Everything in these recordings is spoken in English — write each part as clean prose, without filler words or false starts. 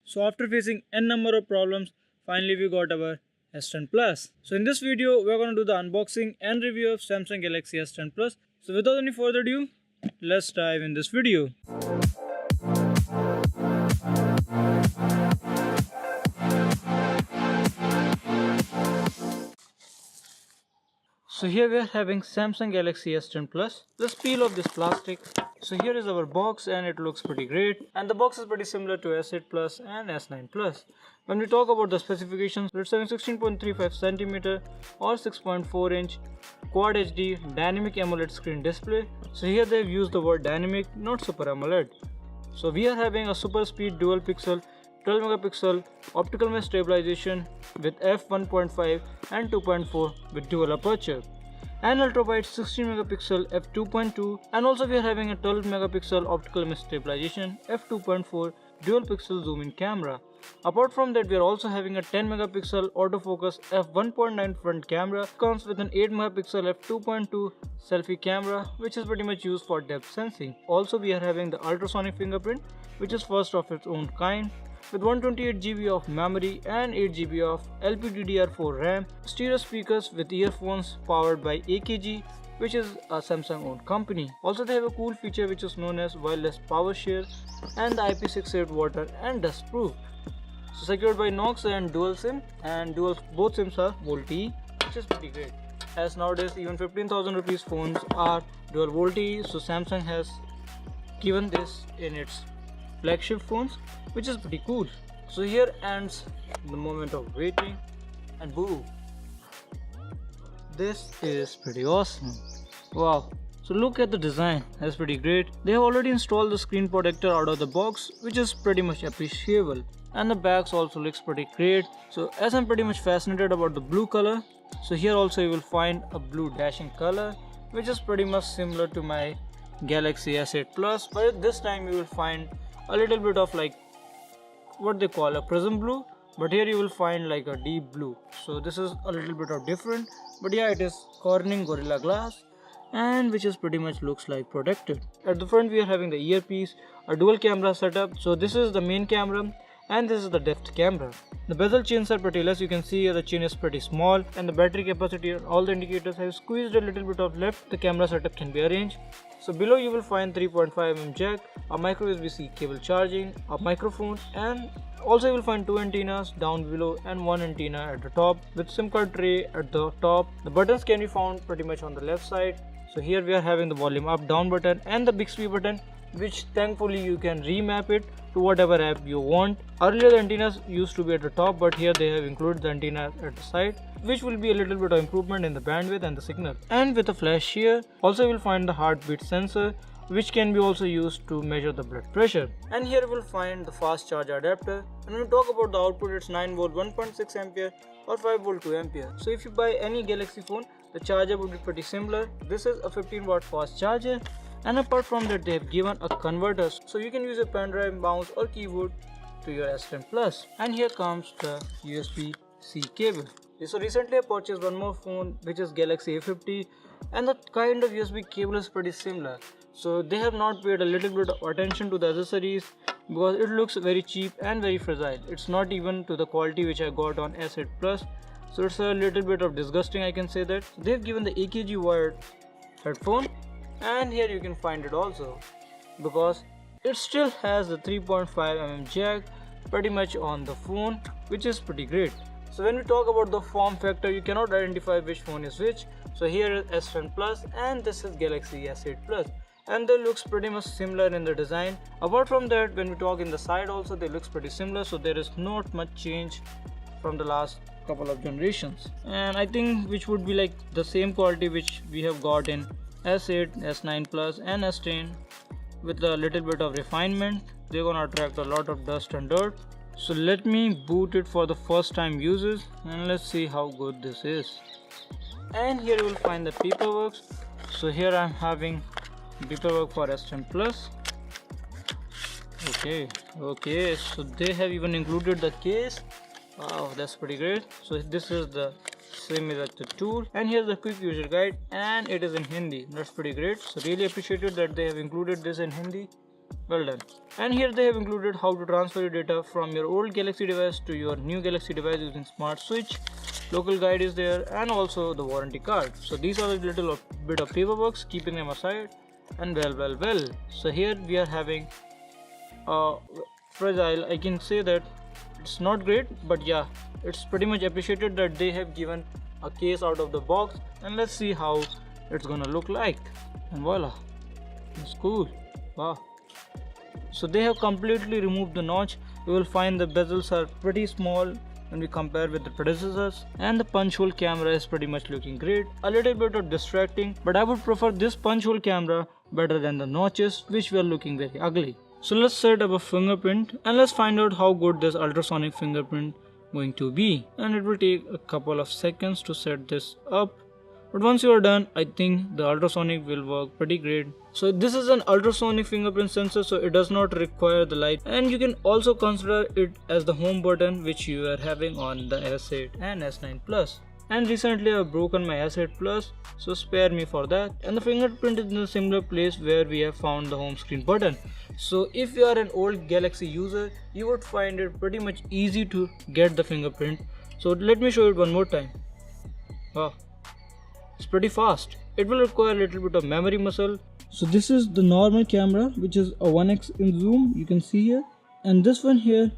So after facing n number of problems, finally we got our S10 Plus. So in this video, we are going to do the unboxing and review of Samsung Galaxy S10 Plus. So without any further ado, let's dive in this video. So here we are having Samsung Galaxy S10 Plus. Let's peel off this plastic. So here is our box and it looks pretty great. And the box is pretty similar to S8 Plus and S9 Plus. When we talk about the specifications, it's having 16.35 cm or 6.4 inch Quad HD Dynamic AMOLED screen display. So here they've used the word dynamic, not Super AMOLED. So we are having a super speed dual pixel 12 megapixel optical mesh stabilization with f1.5 and 2.4 with dual aperture, and ultra wide 16 megapixel f2.2, and also we are having a 12 megapixel optical mesh stabilization f2.4 dual pixel zoom in camera. Apart from that, we are also having a 10 megapixel autofocus f1.9 front camera. Comes with an 8 megapixel f2.2 selfie camera, which is pretty much used for depth sensing. Also we are having the ultrasonic fingerprint, which is first of its own kind, with 128 GB of memory and 8 GB of LPDDR4 RAM, stereo speakers with earphones powered by AKG, which is a Samsung owned company. Also they have a cool feature which is known as wireless power share, and the IP68 water and dust proof. So secured by Knox and dual SIM, and both SIMs are VoLTE, which is pretty great, as nowadays even 15,000 rupees phones are dual VoLTE. So Samsung has given this in its flagship phones, which is pretty cool. So here ends the moment of waiting, and boo, this is pretty awesome. Wow, so look at the design, that's pretty great. They have already installed the screen protector out of the box, which is pretty much appreciable, and the back also looks pretty great. So as I'm pretty much fascinated about the blue color, so here also you will find a blue dashing color, which is pretty much similar to my Galaxy S8 Plus, but this time you will find a little bit of like what they call a prism blue, but here you will find like a deep blue. So this is a little bit of different, but yeah, it is Corning Gorilla Glass, and which is pretty much looks like protected. At the front we are having the earpiece, a dual camera setup. So this is the main camera and this is the depth camera. The bezel chains are pretty less. You can see here the chain is pretty small, and the battery capacity and all the indicators have squeezed a little bit of left. The camera setup can be arranged. So below you will find 3.5 mm jack, a micro USB-C cable charging, a microphone, and also you will find two antennas down below and one antenna at the top with SIM card tray at the top. The buttons can be found pretty much on the left side. So here we are having the volume up down button and the Bixby button, which thankfully you can remap it to whatever app you want. Earlier the antennas used to be at the top, but here they have included the antenna at the side, which will be a little bit of improvement in the bandwidth and the signal. And with a flash here, also you will find the heartbeat sensor, which can be also used to measure the blood pressure. And here you will find the fast charge adapter. And when we talk about the output, it's 9V 1.6 ampere or 5V 2 ampere. So if you buy any Galaxy phone, the charger would be pretty similar. This is a 15W fast charger. And apart from that, they have given a converter, so you can use a pen drive, mouse or keyboard to your S10 Plus. And here comes the USB-C cable. So recently I purchased one more phone, which is Galaxy A50, and the kind of USB cable is pretty similar. So they have not paid a little bit of attention to the accessories, because it looks very cheap and very fragile. It's not even to the quality which I got on S8 Plus. So it's a little bit of disgusting, I can say that. They've given the AKG wired headphone, and here you can find it also, because it still has the 3.5 mm jack pretty much on the phone, which is pretty great. So when we talk about the form factor, you cannot identify which phone is which. So here is S10 Plus and this is Galaxy S8 Plus, and they looks pretty much similar in the design. Apart from that, when we talk in the side also, they looks pretty similar, so there is not much change from the last couple of generations, and I think which would be like the same quality which we have got in S8, S9 Plus and S10, with a little bit of refinement. They're gonna attract a lot of dust and dirt. So let me boot it for the first time users, and let's see how good this is. And here you will find the paperwork. So here I'm having paperwork for S10 Plus. Okay, so they have even included the case. Wow, that's pretty great. So this is the same as the tool, and here's the quick user guide, and it is in Hindi. That's pretty great. So really appreciated that they have included this in Hindi. Well done. And here they have included how to transfer your data from your old Galaxy device to your new Galaxy device using smart switch. Local guide is there and also the warranty card. So these are a little bit of paperwork, keeping them aside. And well. So here we are having a fragile. I can say that it's not great, but yeah, it's pretty much appreciated that they have given a case out of the box. And let's see how it's gonna look like. And voila, it's cool. Wow. So they have completely removed the notch. You will find the bezels are pretty small when we compare with the predecessors, and the punch hole camera is pretty much looking great. A little bit of distracting, but I would prefer this punch hole camera better than the notches, which were looking very ugly. So let's set up a fingerprint and let's find out how good this ultrasonic fingerprint going to be. And it will take a couple of seconds to set this up. But once you are done, I think the ultrasonic will work pretty great. So this is an ultrasonic fingerprint sensor, so it does not require the light. And you can also consider it as the home button which you are having on the S8 and S9 Plus. And recently I have broken my S8 Plus, so spare me for that. And the fingerprint is in a similar place where we have found the home screen button. So if you are an old Galaxy user, you would find it pretty much easy to get the fingerprint. So let me show it one more time. Wow. It's pretty fast. It will require a little bit of memory muscle. So this is the normal camera, which is a 1x in zoom, you can see here, and this one here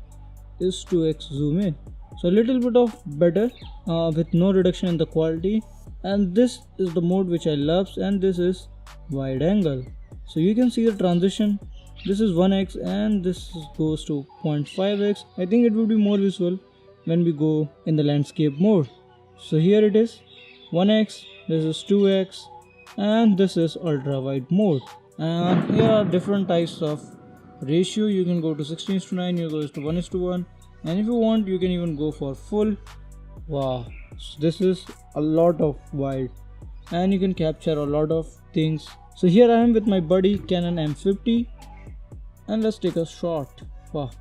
is 2x zoom in. So a little bit of better with no reduction in the quality. And this is the mode which I love, and this is wide angle. So you can see the transition. This is 1x and this goes to 0.5x. I think it will be more visual when we go in the landscape mode. So here it is 1x, this is 2x, and this is ultra wide mode. And here are different types of ratio. You can go to 16:9, you go to 1:1, and if you want you can even go for full. Wow, so this is a lot of wide and you can capture a lot of things. So here I am with my buddy Canon M50 and let's take a shot. Wow,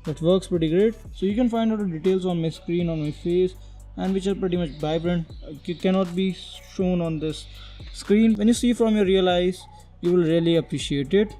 that works pretty great. So you can find out the details on my screen, on my face, and which are pretty much vibrant. It cannot be shown on this screen. When you see from your real eyes, you will really appreciate it,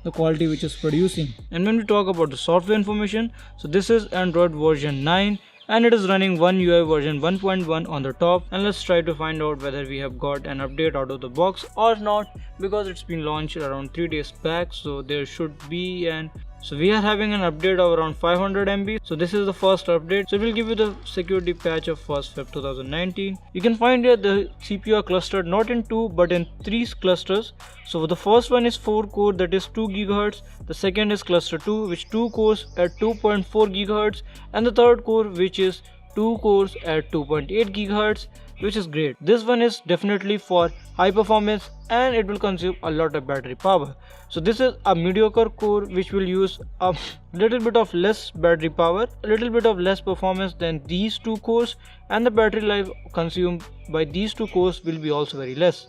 the quality which is producing. And when we talk about the software information, so this is Android version 9 and it is running One UI version 1.1 on the top. And let's try to find out whether we have got an update out of the box or not, because it's been launched around 3 days back, so there should be an. So we are having an update of around 500 MB. So this is the first update. So it will give you the security patch of 1st Feb 2019. You can find here the CPU are clustered not in 2 but in 3 clusters. So the first one is 4 core, that is 2 GHz. The second is cluster 2, which 2 cores at 2.4 GHz, and the third core which is 2 cores at 2.8 GHz, which is great. This one is definitely for high performance and it will consume a lot of battery power. So this is a mediocre core which will use a little bit of less battery power, a little bit of less performance than these 2 cores, and the battery life consumed by these 2 cores will be also very less.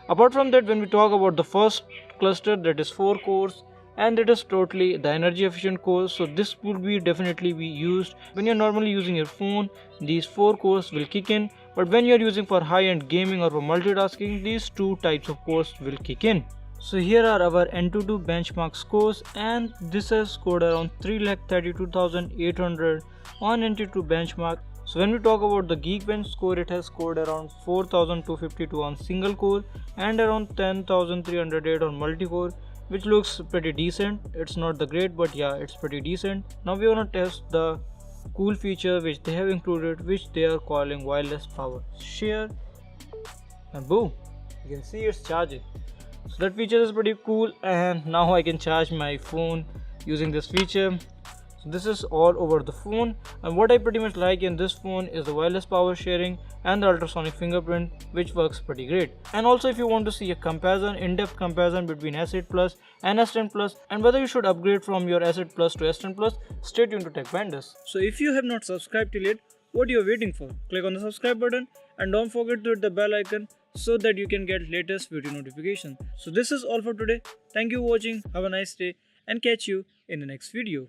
Apart from that, when we talk about the first cluster, that is 4 cores, and it is totally the energy efficient cores. So this will be definitely be used when you're normally using your phone. These 4 cores will kick in, but when you're using for high-end gaming or for multitasking, these 2 types of cores will kick in. So here are our Antutu benchmark scores, and this has scored around 3,32,800 on Antutu benchmark. So when we talk about the Geekbench score, it has scored around 4,252 on single core and around 10,308 on multi-core, which looks pretty decent. It's not the great, but yeah, it's pretty decent. Now we want to test the cool feature which they have included, which they are calling wireless power share, and boom, you can see it's charging. So that feature is pretty cool, and now I can charge my phone using this feature. So this is all over the phone, and what I pretty much like in this phone is the wireless power sharing and the ultrasonic fingerprint, which works pretty great. And also if you want to see a comparison, in-depth comparison between S8 Plus and S10 Plus, and whether you should upgrade from your S8 Plus to S10 Plus, stay tuned to Tech Banders. So if you have not subscribed till yet, what you are waiting for? Click on the subscribe button and don't forget to hit the bell icon so that you can get latest video notifications. So this is all for today. Thank you for watching, have a nice day, and catch you in the next video.